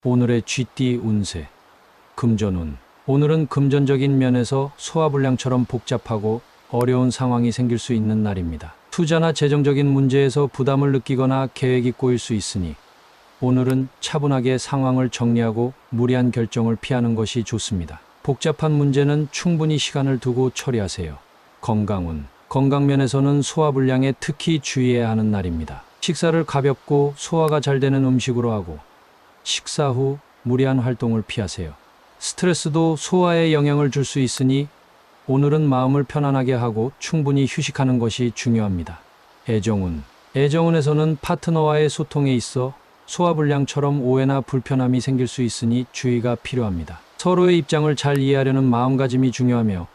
오늘의 쥐띠 운세. 금전운. 오늘은 금전적인 면에서 소화불량처럼 복잡하고 어려운 상황이 생길 수 있는 날입니다. 투자나 재정적인 문제에서 부담을 느끼거나 계획이 꼬일 수 있으니 오늘은 차분하게 상황을 정리하고 무리한 결정을 피하는 것이 좋습니다. 복잡한 문제는 충분히 시간을 두고 처리하세요. 건강운. 건강면에서는 소화불량에 특히 주의해야 하는 날입니다. 식사를 가볍고 소화가 잘 되는 음식으로 하고 식사 후 무리한 활동을 피하세요. 스트레스도 소화에 영향을 줄 수 있으니 오늘은 마음을 편안하게 하고 충분히 휴식하는 것이 중요합니다. 애정운. 애정운에서는 파트너와의 소통에 있어 소화불량처럼 오해나 불편함이 생길 수 있으니 주의가 필요합니다. 서로의 입장을 잘 이해하려는 마음가짐이 중요하며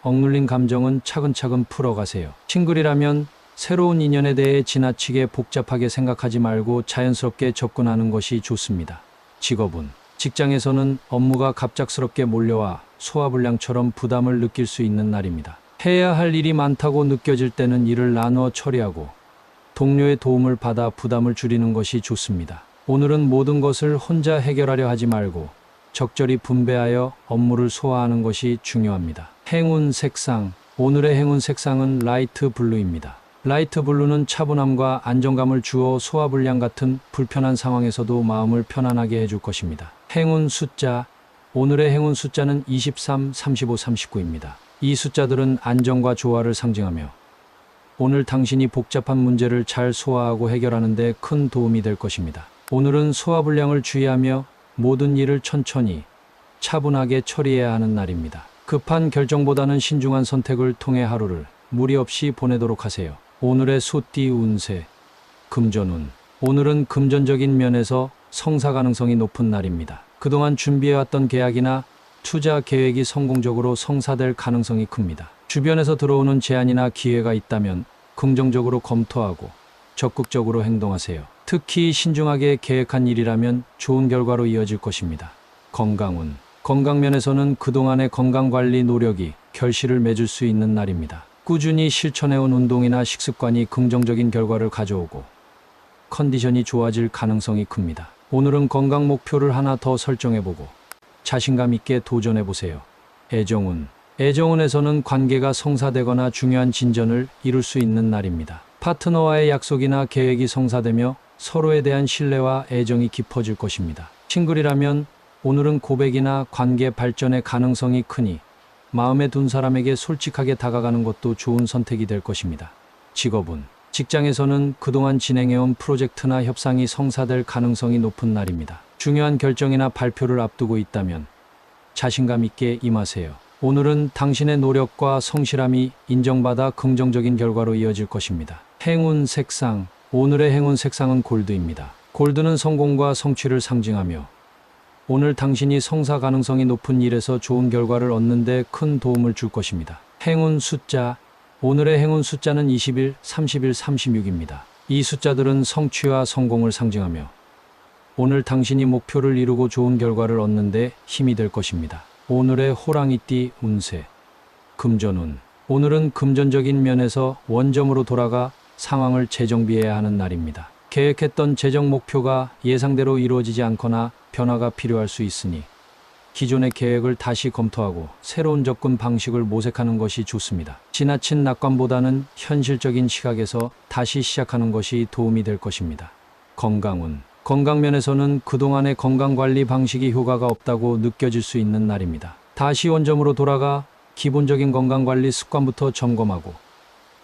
억눌린 감정은 차근차근 풀어가세요. 싱글이라면 새로운 인연에 대해 지나치게 복잡하게 생각하지 말고 자연스럽게 접근하는 것이 좋습니다. 직업운. 직장에서는 업무가 갑작스럽게 몰려와 소화불량처럼 부담을 느낄 수 있는 날입니다. 해야 할 일이 많다고 느껴질 때는 일을 나누어 처리하고 동료의 도움을 받아 부담을 줄이는 것이 좋습니다. 오늘은 모든 것을 혼자 해결하려 하지 말고 적절히 분배하여 업무를 소화하는 것이 중요합니다. 행운 색상. 오늘의 행운 색상은 라이트 블루입니다. 라이트 블루는 차분함과 안정감을 주어 소화불량 같은 불편한 상황에서도 마음을 편안하게 해줄 것입니다. 행운 숫자. 오늘의 행운 숫자는 23, 35, 39입니다. 이 숫자들은 안정과 조화를 상징하며 오늘 당신이 복잡한 문제를 잘 소화하고 해결하는 데 큰 도움이 될 것입니다. 오늘은 소화불량을 주의하며 모든 일을 천천히 차분하게 처리해야 하는 날입니다. 급한 결정보다는 신중한 선택을 통해 하루를 무리 없이 보내도록 하세요. 오늘의 소띠 운세. 금전운. 오늘은 금전적인 면에서 성사 가능성이 높은 날입니다. 그동안 준비해왔던 계약이나 투자 계획이 성공적으로 성사될 가능성이 큽니다. 주변에서 들어오는 제안이나 기회가 있다면 긍정적으로 검토하고 적극적으로 행동하세요. 특히 신중하게 계획한 일이라면 좋은 결과로 이어질 것입니다. 건강운. 건강면에서는 그동안의 건강관리 노력이 결실을 맺을 수 있는 날입니다. 꾸준히 실천해온 운동이나 식습관이 긍정적인 결과를 가져오고 컨디션이 좋아질 가능성이 큽니다. 오늘은 건강 목표를 하나 더 설정해보고 자신감 있게 도전해보세요. 애정운. 애정운에서는 관계가 성사되거나 중요한 진전을 이룰 수 있는 날입니다. 파트너와의 약속이나 계획이 성사되며 서로에 대한 신뢰와 애정이 깊어질 것입니다. 싱글이라면 오늘은 고백이나 관계 발전의 가능성이 크니 마음에 둔 사람에게 솔직하게 다가가는 것도 좋은 선택이 될 것입니다. 직업운. 직장에서는 그동안 진행해온 프로젝트나 협상이 성사될 가능성이 높은 날입니다. 중요한 결정이나 발표를 앞두고 있다면 자신감 있게 임하세요. 오늘은 당신의 노력과 성실함이 인정받아 긍정적인 결과로 이어질 것입니다. 행운 색상. 오늘의 행운 색상은 골드입니다. 골드는 성공과 성취를 상징하며 오늘 당신이 성사 가능성이 높은 일에서 좋은 결과를 얻는 데 큰 도움을 줄 것입니다. 행운 숫자. 오늘의 행운 숫자는 21, 31, 36입니다. 이 숫자들은 성취와 성공을 상징하며 오늘 당신이 목표를 이루고 좋은 결과를 얻는 데 힘이 될 것입니다. 오늘의 호랑이띠 운세. 금전운. 오늘은 금전적인 면에서 원점으로 돌아가 상황을 재정비해야 하는 날입니다. 계획했던 재정 목표가 예상대로 이루어지지 않거나 변화가 필요할 수 있으니 기존의 계획을 다시 검토하고 새로운 접근 방식을 모색하는 것이 좋습니다. 지나친 낙관보다는 현실적인 시각에서 다시 시작하는 것이 도움이 될 것입니다. 건강운. 건강면에서는 그동안의 건강관리 방식이 효과가 없다고 느껴질 수 있는 날입니다. 다시 원점으로 돌아가 기본적인 건강관리 습관부터 점검하고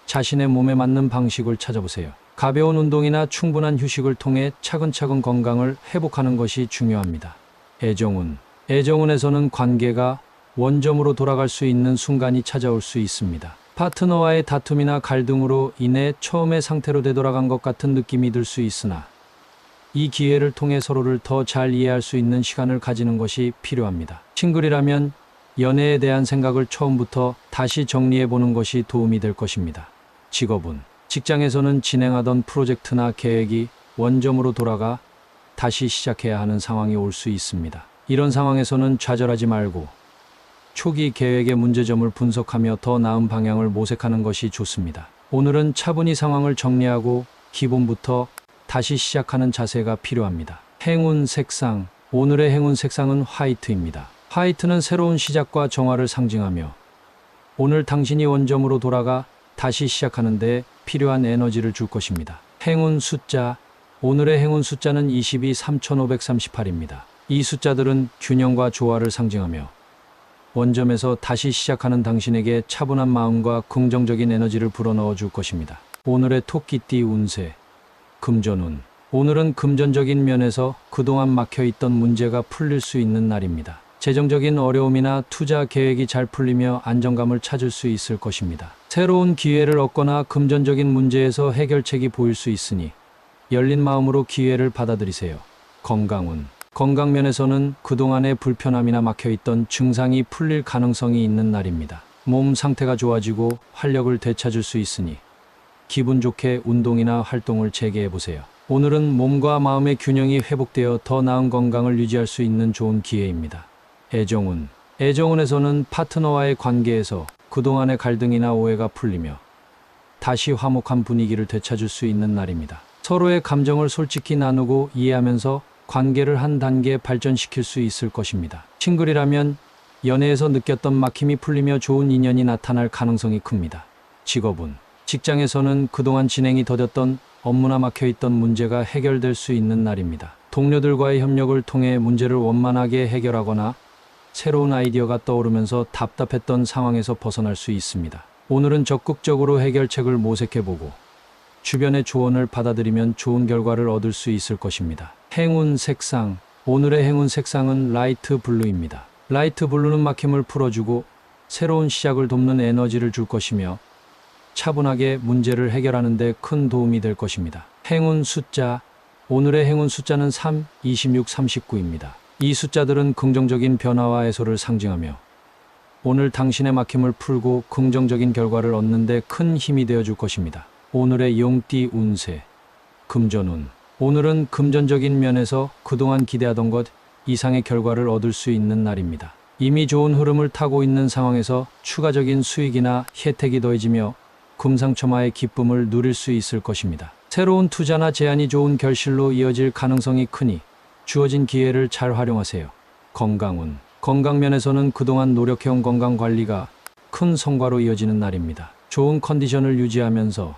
자신의 몸에 맞는 방식을 찾아보세요. 가벼운 운동이나 충분한 휴식을 통해 차근차근 건강을 회복하는 것이 중요합니다. 애정운. 애정운에서는 관계가 원점으로 돌아갈 수 있는 순간이 찾아올 수 있습니다. 파트너와의 다툼이나 갈등으로 인해 처음의 상태로 되돌아간 것 같은 느낌이 들 수 있으나 이 기회를 통해 서로를 더 잘 이해할 수 있는 시간을 가지는 것이 필요합니다. 싱글이라면 연애에 대한 생각을 처음부터 다시 정리해보는 것이 도움이 될 것입니다. 직업운. 직장에서는 진행하던 프로젝트나 계획이 원점으로 돌아가 다시 시작해야 하는 상황이 올 수 있습니다. 이런 상황에서는 좌절하지 말고 초기 계획의 문제점을 분석하며 더 나은 방향을 모색하는 것이 좋습니다. 오늘은 차분히 상황을 정리하고 기본부터 다시 시작하는 자세가 필요합니다. 행운 색상. 오늘의 행운 색상은 화이트입니다. 화이트는 새로운 시작과 정화를 상징하며 오늘 당신이 원점으로 돌아가 다시 시작하는 데 필요한 에너지를 줄 것입니다. 행운 숫자. 오늘의 행운 숫자는 22, 3538입니다. 이 숫자들은 균형과 조화를 상징하며 원점에서 다시 시작하는 당신에게 차분한 마음과 긍정적인 에너지를 불어넣어 줄 것입니다. 오늘의 토끼띠 운세. 금전운. 오늘은 금전적인 면에서 그동안 막혀있던 문제가 풀릴 수 있는 날입니다. 재정적인 어려움이나 투자 계획이 잘 풀리며 안정감을 찾을 수 있을 것입니다. 새로운 기회를 얻거나 금전적인 문제에서 해결책이 보일 수 있으니 열린 마음으로 기회를 받아들이세요. 건강운. 건강면에서는 그동안의 불편함이나 막혀있던 증상이 풀릴 가능성이 있는 날입니다. 몸 상태가 좋아지고 활력을 되찾을 수 있으니 기분 좋게 운동이나 활동을 재개해보세요. 오늘은 몸과 마음의 균형이 회복되어 더 나은 건강을 유지할 수 있는 좋은 기회입니다. 애정운. 애정운에서는 파트너와의 관계에서 그동안의 갈등이나 오해가 풀리며 다시 화목한 분위기를 되찾을 수 있는 날입니다. 서로의 감정을 솔직히 나누고 이해하면서 관계를 한 단계 발전시킬 수 있을 것입니다. 싱글이라면 연애에서 느꼈던 막힘이 풀리며 좋은 인연이 나타날 가능성이 큽니다. 직업운. 직장에서는 그동안 진행이 더뎠던 업무나 막혀있던 문제가 해결될 수 있는 날입니다. 동료들과의 협력을 통해 문제를 원만하게 해결하거나 새로운 아이디어가 떠오르면서 답답했던 상황에서 벗어날 수 있습니다. 오늘은 적극적으로 해결책을 모색해보고 주변의 조언을 받아들이면 좋은 결과를 얻을 수 있을 것입니다. 행운 색상. 오늘의 행운 색상은 라이트 블루입니다. 라이트 블루는 막힘을 풀어주고 새로운 시작을 돕는 에너지를 줄 것이며 차분하게 문제를 해결하는 데 큰 도움이 될 것입니다. 행운 숫자. 오늘의 행운 숫자는 3, 26, 39입니다. 이 숫자들은 긍정적인 변화와 해소를 상징하며 오늘 당신의 막힘을 풀고 긍정적인 결과를 얻는 데 큰 힘이 되어줄 것입니다. 오늘의 용띠 운세. 금전운. 오늘은 금전적인 면에서 그동안 기대하던 것 이상의 결과를 얻을 수 있는 날입니다. 이미 좋은 흐름을 타고 있는 상황에서 추가적인 수익이나 혜택이 더해지며 금상첨화의 기쁨을 누릴 수 있을 것입니다. 새로운 투자나 제안이 좋은 결실로 이어질 가능성이 크니 주어진 기회를 잘 활용하세요. 건강운. 건강면에서는 그동안 노력해온 건강관리가 큰 성과로 이어지는 날입니다. 좋은 컨디션을 유지하면서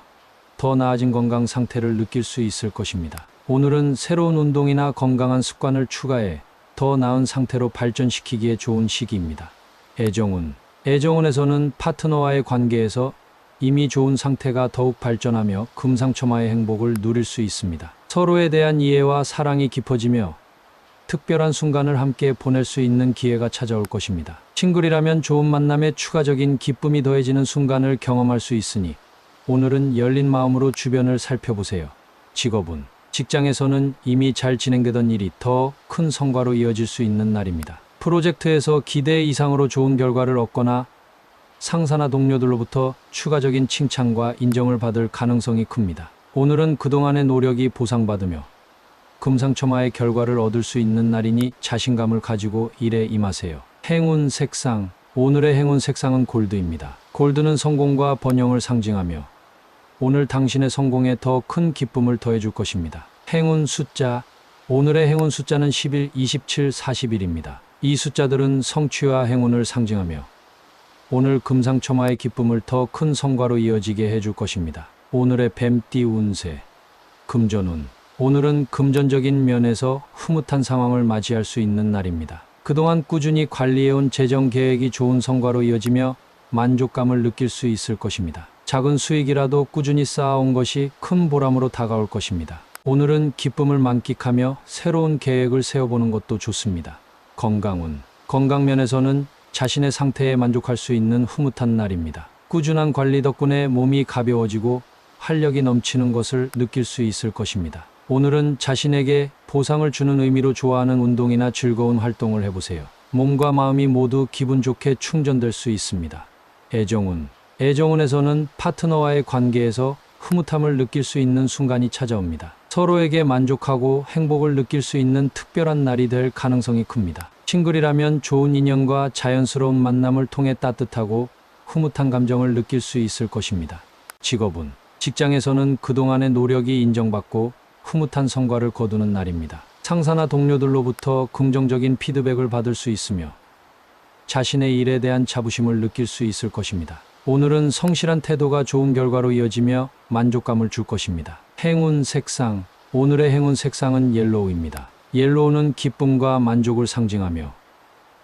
더 나아진 건강 상태를 느낄 수 있을 것입니다. 오늘은 새로운 운동이나 건강한 습관을 추가해 더 나은 상태로 발전시키기에 좋은 시기입니다. 애정운. 애정운에서는 파트너와의 관계에서 이미 좋은 상태가 더욱 발전하며 금상첨화의 행복을 누릴 수 있습니다. 서로에 대한 이해와 사랑이 깊어지며 특별한 순간을 함께 보낼 수 있는 기회가 찾아올 것입니다. 싱글이라면 좋은 만남에 추가적인 기쁨이 더해지는 순간을 경험할 수 있으니 오늘은 열린 마음으로 주변을 살펴보세요. 직업운. 직장에서는 이미 잘 진행되던 일이 더 큰 성과로 이어질 수 있는 날입니다. 프로젝트에서 기대 이상으로 좋은 결과를 얻거나 상사나 동료들로부터 추가적인 칭찬과 인정을 받을 가능성이 큽니다. 오늘은 그동안의 노력이 보상받으며 금상첨화의 결과를 얻을 수 있는 날이니 자신감을 가지고 일에 임하세요. 행운 색상. 오늘의 행운 색상은 골드입니다. 골드는 성공과 번영을 상징하며 오늘 당신의 성공에 더 큰 기쁨을 더해줄 것입니다. 행운 숫자. 오늘의 행운 숫자는 11, 27, 41입니다. 이 숫자들은 성취와 행운을 상징하며 오늘 금상첨화의 기쁨을 더 큰 성과로 이어지게 해줄 것입니다. 오늘의 뱀띠 운세. 금전운. 오늘은 금전적인 면에서 흐뭇한 상황을 맞이할 수 있는 날입니다. 그동안 꾸준히 관리해온 재정 계획이 좋은 성과로 이어지며 만족감을 느낄 수 있을 것입니다. 작은 수익이라도 꾸준히 쌓아온 것이 큰 보람으로 다가올 것입니다. 오늘은 기쁨을 만끽하며 새로운 계획을 세워보는 것도 좋습니다. 건강운. 건강면에서는 자신의 상태에 만족할 수 있는 흐뭇한 날입니다. 꾸준한 관리 덕분에 몸이 가벼워지고 활력이 넘치는 것을 느낄 수 있을 것입니다. 오늘은 자신에게 보상을 주는 의미로 좋아하는 운동이나 즐거운 활동을 해보세요. 몸과 마음이 모두 기분 좋게 충전될 수 있습니다. 애정운. 애정운에서는 파트너와의 관계에서 흐뭇함을 느낄 수 있는 순간이 찾아옵니다. 서로에게 만족하고 행복을 느낄 수 있는 특별한 날이 될 가능성이 큽니다. 싱글이라면 좋은 인연과 자연스러운 만남을 통해 따뜻하고 흐뭇한 감정을 느낄 수 있을 것입니다. 직업운. 직장에서는 그동안의 노력이 인정받고 흐뭇한 성과를 거두는 날입니다. 상사나 동료들로부터 긍정적인 피드백을 받을 수 있으며 자신의 일에 대한 자부심을 느낄 수 있을 것입니다. 오늘은 성실한 태도가 좋은 결과로 이어지며 만족감을 줄 것입니다. 행운 색상. 오늘의 행운 색상은 옐로우입니다. 옐로우는 기쁨과 만족을 상징하며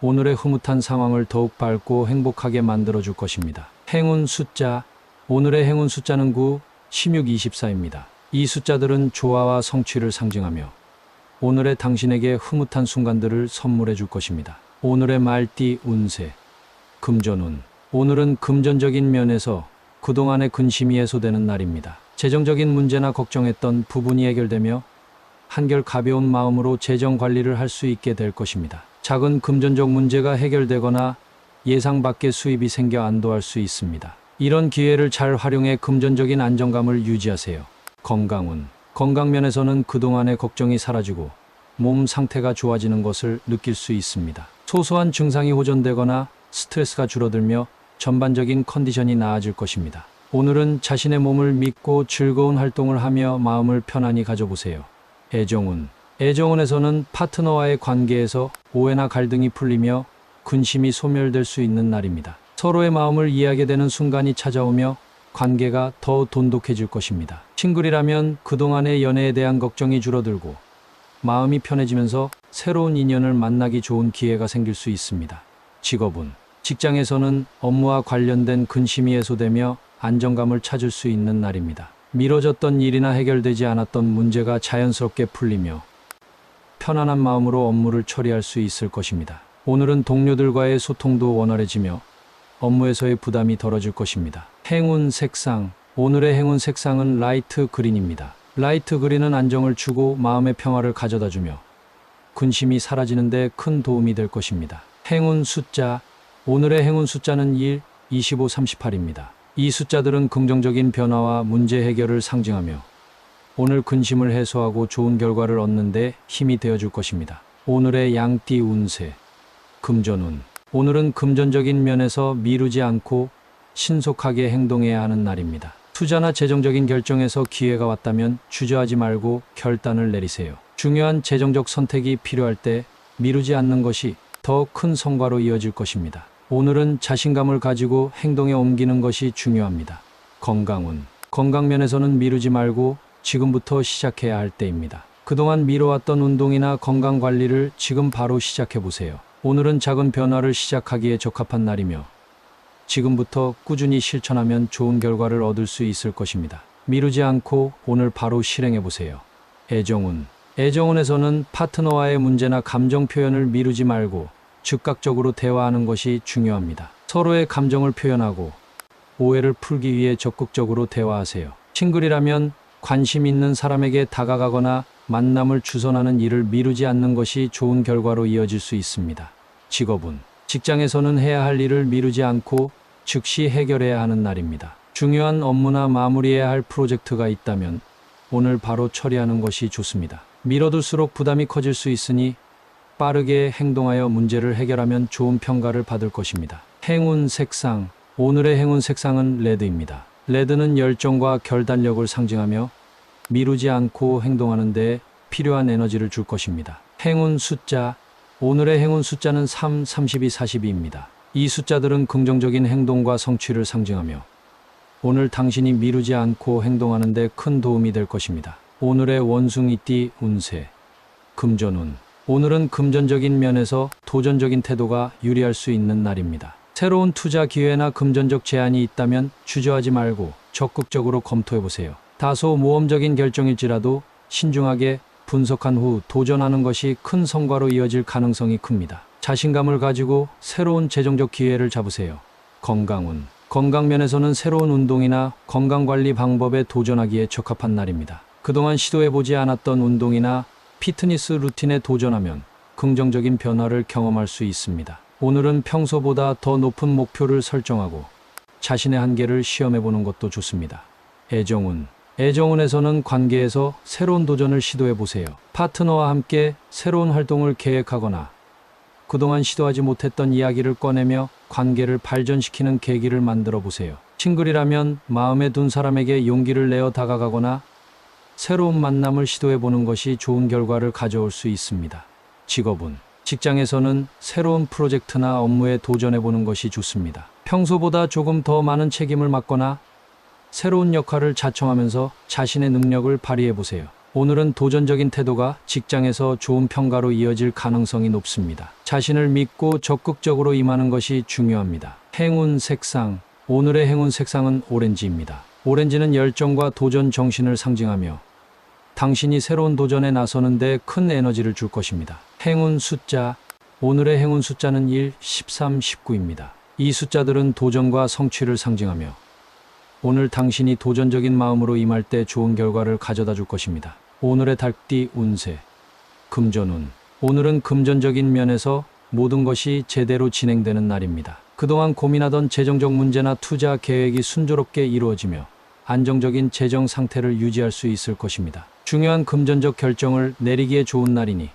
오늘의 흐뭇한 상황을 더욱 밝고 행복하게 만들어줄 것입니다. 행운 숫자. 오늘의 행운 숫자는 9, 16, 24입니다. 이 숫자들은 조화와 성취를 상징하며 오늘의 당신에게 흐뭇한 순간들을 선물해 줄 것입니다. 오늘의 말띠 운세. 금전운. 오늘은 금전적인 면에서 그동안의 근심이 해소되는 날입니다. 재정적인 문제나 걱정했던 부분이 해결되며 한결 가벼운 마음으로 재정 관리를 할 수 있게 될 것입니다. 작은 금전적 문제가 해결되거나 예상 밖의 수입이 생겨 안도할 수 있습니다. 이런 기회를 잘 활용해 금전적인 안정감을 유지하세요. 건강운. 건강면에서는 그동안의 걱정이 사라지고 몸 상태가 좋아지는 것을 느낄 수 있습니다. 소소한 증상이 호전되거나 스트레스가 줄어들며 전반적인 컨디션이 나아질 것입니다. 오늘은 자신의 몸을 믿고 즐거운 활동을 하며 마음을 편안히 가져보세요. 애정운. 애정운에서는 파트너와의 관계에서 오해나 갈등이 풀리며 근심이 소멸될 수 있는 날입니다. 서로의 마음을 이해하게 되는 순간이 찾아오며 관계가 더 돈독해질 것입니다. 싱글이라면 그동안의 연애에 대한 걱정이 줄어들고 마음이 편해지면서 새로운 인연을 만나기 좋은 기회가 생길 수 있습니다. 직업운. 직장에서는 업무와 관련된 근심이 해소되며 안정감을 찾을 수 있는 날입니다. 미뤄졌던 일이나 해결되지 않았던 문제가 자연스럽게 풀리며 편안한 마음으로 업무를 처리할 수 있을 것입니다. 오늘은 동료들과의 소통도 원활해지며 업무에서의 부담이 덜어질 것입니다. 행운 색상. 오늘의 행운 색상은 라이트 그린입니다. 라이트 그린은 안정을 주고 마음의 평화를 가져다주며 근심이 사라지는 데 큰 도움이 될 것입니다. 행운 숫자. 오늘의 행운 숫자는 1, 25, 38입니다. 이 숫자들은 긍정적인 변화와 문제 해결을 상징하며 오늘 근심을 해소하고 좋은 결과를 얻는 데 힘이 되어줄 것입니다. 오늘의 양띠 운세. 금전운. 오늘은 금전적인 면에서 미루지 않고 신속하게 행동해야 하는 날입니다. 투자나 재정적인 결정에서 기회가 왔다면 주저하지 말고 결단을 내리세요. 중요한 재정적 선택이 필요할 때 미루지 않는 것이 더 큰 성과로 이어질 것입니다. 오늘은 자신감을 가지고 행동에 옮기는 것이 중요합니다. 건강운. 건강면에서는 미루지 말고 지금부터 시작해야 할 때입니다. 그동안 미뤄왔던 운동이나 건강 관리를 지금 바로 시작해 보세요. 오늘은 작은 변화를 시작하기에 적합한 날이며 지금부터 꾸준히 실천하면 좋은 결과를 얻을 수 있을 것입니다. 미루지 않고 오늘 바로 실행해 보세요. 애정운. 애정운에서는 파트너와의 문제나 감정 표현을 미루지 말고 즉각적으로 대화하는 것이 중요합니다. 서로의 감정을 표현하고 오해를 풀기 위해 적극적으로 대화하세요. 싱글이라면 관심 있는 사람에게 다가가거나 만남을 주선하는 일을 미루지 않는 것이 좋은 결과로 이어질 수 있습니다. 직업운. 직장에서는 해야 할 일을 미루지 않고 즉시 해결해야 하는 날입니다. 중요한 업무나 마무리해야 할 프로젝트가 있다면 오늘 바로 처리하는 것이 좋습니다. 미뤄둘수록 부담이 커질 수 있으니 빠르게 행동하여 문제를 해결하면 좋은 평가를 받을 것입니다. 행운 색상. 오늘의 행운 색상은 레드입니다. 레드는 열정과 결단력을 상징하며 미루지 않고 행동하는 데 필요한 에너지를 줄 것입니다. 행운 숫자. 오늘의 행운 숫자는 3, 32, 42입니다. 이 숫자들은 긍정적인 행동과 성취를 상징하며 오늘 당신이 미루지 않고 행동하는 데 큰 도움이 될 것입니다. 오늘의 원숭이띠 운세. 금전운. 오늘은 금전적인 면에서 도전적인 태도가 유리할 수 있는 날입니다. 새로운 투자 기회나 금전적 제안이 있다면 주저하지 말고 적극적으로 검토해보세요. 다소 모험적인 결정일지라도 신중하게 분석한 후 도전하는 것이 큰 성과로 이어질 가능성이 큽니다. 자신감을 가지고 새로운 재정적 기회를 잡으세요. 건강운. 건강면에서는 새로운 운동이나 건강관리 방법에 도전하기에 적합한 날입니다. 그동안 시도해보지 않았던 운동이나 피트니스 루틴에 도전하면 긍정적인 변화를 경험할 수 있습니다. 오늘은 평소보다 더 높은 목표를 설정하고 자신의 한계를 시험해보는 것도 좋습니다. 애정운. 애정운에서는 관계에서 새로운 도전을 시도해보세요. 파트너와 함께 새로운 활동을 계획하거나 그동안 시도하지 못했던 이야기를 꺼내며 관계를 발전시키는 계기를 만들어 보세요. 싱글이라면 마음에 둔 사람에게 용기를 내어 다가가거나 새로운 만남을 시도해보는 것이 좋은 결과를 가져올 수 있습니다. 직업은 직장에서는 새로운 프로젝트나 업무에 도전해보는 것이 좋습니다. 평소보다 조금 더 많은 책임을 맡거나 새로운 역할을 자청하면서 자신의 능력을 발휘해보세요. 오늘은 도전적인 태도가 직장에서 좋은 평가로 이어질 가능성이 높습니다. 자신을 믿고 적극적으로 임하는 것이 중요합니다. 행운 색상. 오늘의 행운 색상은 오렌지입니다. 오렌지는 열정과 도전 정신을 상징하며 당신이 새로운 도전에 나서는데 큰 에너지를 줄 것입니다. 행운 숫자. 오늘의 행운 숫자는 1, 13, 19입니다. 이 숫자들은 도전과 성취를 상징하며 오늘 당신이 도전적인 마음으로 임할 때 좋은 결과를 가져다 줄 것입니다. 오늘의 달띠 운세. 금전운. 오늘은 금전적인 면에서 모든 것이 제대로 진행되는 날입니다. 그동안 고민하던 재정적 문제나 투자 계획이 순조롭게 이루어지며 안정적인 재정 상태를 유지할 수 있을 것입니다. 중요한 금전적 결정을 내리기에 좋은 날이니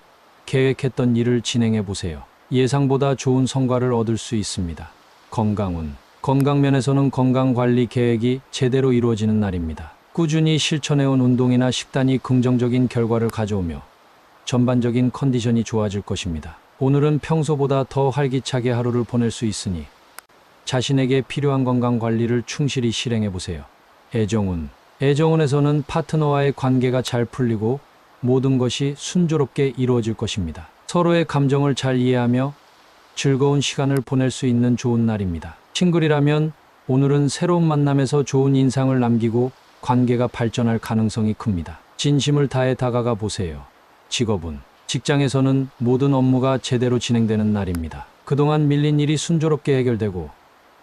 계획했던 일을 진행해 보세요. 예상보다 좋은 성과를 얻을 수 있습니다. 건강운. 건강면에서는 건강관리 계획이 제대로 이루어지는 날입니다. 꾸준히 실천해온 운동이나 식단이 긍정적인 결과를 가져오며 전반적인 컨디션이 좋아질 것입니다. 오늘은 평소보다 더 활기차게 하루를 보낼 수 있으니 자신에게 필요한 건강관리를 충실히 실행해 보세요. 애정운. 애정운에서는 파트너와의 관계가 잘 풀리고 모든 것이 순조롭게 이루어질 것입니다. 서로의 감정을 잘 이해하며 즐거운 시간을 보낼 수 있는 좋은 날입니다. 싱글이라면 오늘은 새로운 만남에서 좋은 인상을 남기고 관계가 발전할 가능성이 큽니다. 진심을 다해 다가가 보세요. 직업은 직장에서는 모든 업무가 제대로 진행되는 날입니다. 그동안 밀린 일이 순조롭게 해결되고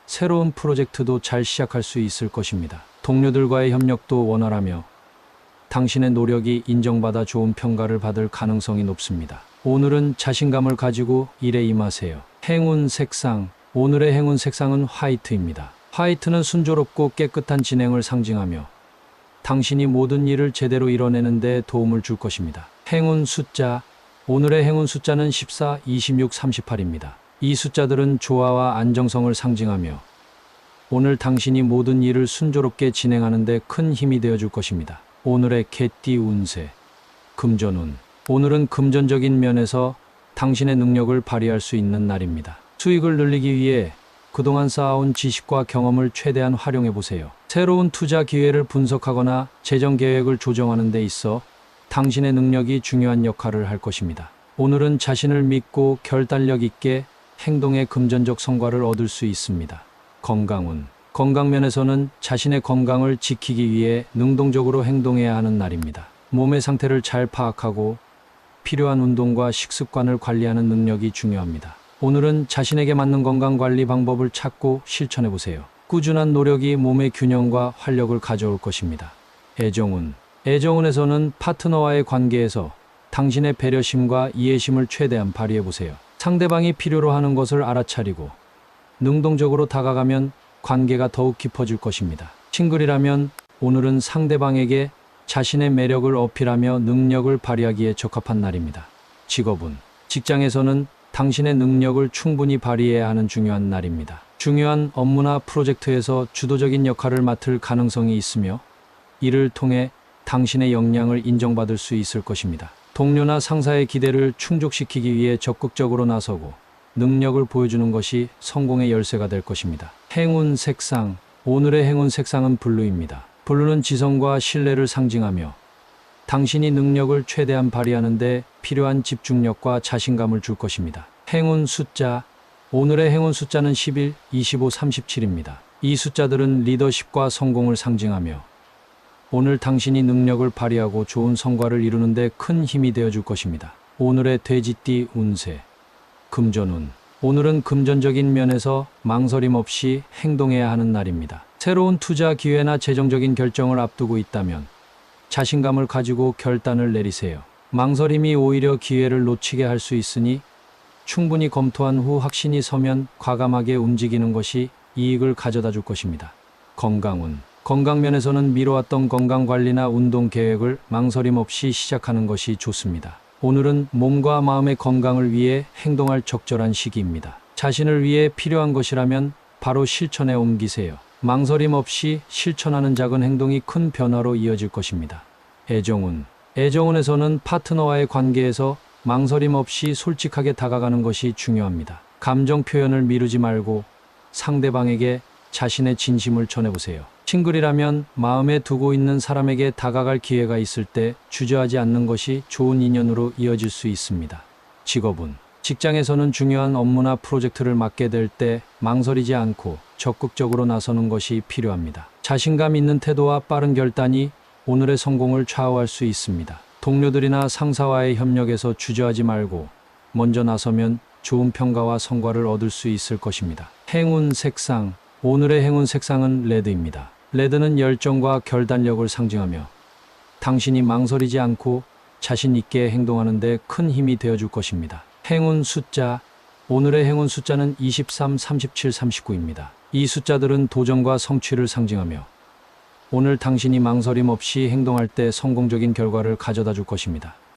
새로운 프로젝트도 잘 시작할 수 있을 것입니다. 동료들과의 협력도 원활하며 당신의 노력이 인정받아 좋은 평가를 받을 가능성이 높습니다. 오늘은 자신감을 가지고 일에 임하세요. 행운 색상. 오늘의 행운 색상은 화이트입니다. 화이트는 순조롭고 깨끗한 진행을 상징하며 당신이 모든 일을 제대로 이뤄내는 데 도움을 줄 것입니다. 행운 숫자. 오늘의 행운 숫자는 14, 26, 38입니다. 이 숫자들은 조화와 안정성을 상징하며 오늘 당신이 모든 일을 순조롭게 진행하는 데 큰 힘이 되어 줄 것입니다. 오늘의 개띠 운세. 금전운. 오늘은 금전적인 면에서 당신의 능력을 발휘할 수 있는 날입니다. 수익을 늘리기 위해 그동안 쌓아온 지식과 경험을 최대한 활용해 보세요. 새로운 투자 기회를 분석하거나 재정 계획을 조정하는 데 있어 당신의 능력이 중요한 역할을 할 것입니다. 오늘은 자신을 믿고 결단력 있게 행동에 금전적 성과를 얻을 수 있습니다. 건강운. 건강면에서는 자신의 건강을 지키기 위해 능동적으로 행동해야 하는 날입니다. 몸의 상태를 잘 파악하고 필요한 운동과 식습관을 관리하는 능력이 중요합니다. 오늘은 자신에게 맞는 건강관리 방법을 찾고 실천해 보세요. 꾸준한 노력이 몸의 균형과 활력을 가져올 것입니다. 애정운. 애정운에서는 파트너와의 관계에서 당신의 배려심과 이해심을 최대한 발휘해 보세요. 상대방이 필요로 하는 것을 알아차리고 능동적으로 다가가면 관계가 더욱 깊어질 것입니다. 싱글이라면 오늘은 상대방에게 자신의 매력을 어필하며 능력을 발휘하기에 적합한 날입니다. 직업은 직장에서는 당신의 능력을 충분히 발휘해야 하는 중요한 날입니다. 중요한 업무나 프로젝트에서 주도적인 역할을 맡을 가능성이 있으며 이를 통해 당신의 역량을 인정받을 수 있을 것입니다. 동료나 상사의 기대를 충족시키기 위해 적극적으로 나서고 능력을 보여주는 것이 성공의 열쇠가 될 것입니다. 행운 색상. 오늘의 행운 색상은 블루입니다. 블루는 지성과 신뢰를 상징하며 당신이 능력을 최대한 발휘하는 데 필요한 집중력과 자신감을 줄 것입니다. 행운 숫자. 오늘의 행운 숫자는 11, 25, 37입니다. 이 숫자들은 리더십과 성공을 상징하며 오늘 당신이 능력을 발휘하고 좋은 성과를 이루는 데 큰 힘이 되어 줄 것입니다. 오늘의 돼지띠 운세. 금전운. 오늘은 금전적인 면에서 망설임 없이 행동해야 하는 날입니다. 새로운 투자 기회나 재정적인 결정을 앞두고 있다면 자신감을 가지고 결단을 내리세요. 망설임이 오히려 기회를 놓치게 할 수 있으니 충분히 검토한 후 확신이 서면 과감하게 움직이는 것이 이익을 가져다 줄 것입니다. 건강운. 건강면에서는 미뤄왔던 건강관리나 운동 계획을 망설임 없이 시작하는 것이 좋습니다. 오늘은 몸과 마음의 건강을 위해 행동할 적절한 시기입니다. 자신을 위해 필요한 것이라면 바로 실천에 옮기세요. 망설임 없이 실천하는 작은 행동이 큰 변화로 이어질 것입니다. 애정운. 애정운에서는 파트너와의 관계에서 망설임 없이 솔직하게 다가가는 것이 중요합니다. 감정 표현을 미루지 말고 상대방에게 자신의 진심을 전해보세요. 싱글이라면 마음에 두고 있는 사람에게 다가갈 기회가 있을 때 주저하지 않는 것이 좋은 인연으로 이어질 수 있습니다. 직업운. 직장에서는 중요한 업무나 프로젝트를 맡게 될 때 망설이지 않고 적극적으로 나서는 것이 필요합니다. 자신감 있는 태도와 빠른 결단이 오늘의 성공을 좌우할 수 있습니다. 동료들이나 상사와의 협력에서 주저하지 말고 먼저 나서면 좋은 평가와 성과를 얻을 수 있을 것입니다. 행운 색상. 오늘의 행운 색상은 레드입니다. 레드는 열정과 결단력을 상징하며 당신이 망설이지 않고 자신 있게 행동하는 데 큰 힘이 되어줄 것입니다. 행운 숫자. 오늘의 행운 숫자는 23, 37, 39입니다. 이 숫자들은 도전과 성취를 상징하며 오늘 당신이 망설임 없이 행동할 때 성공적인 결과를 가져다 줄 것입니다.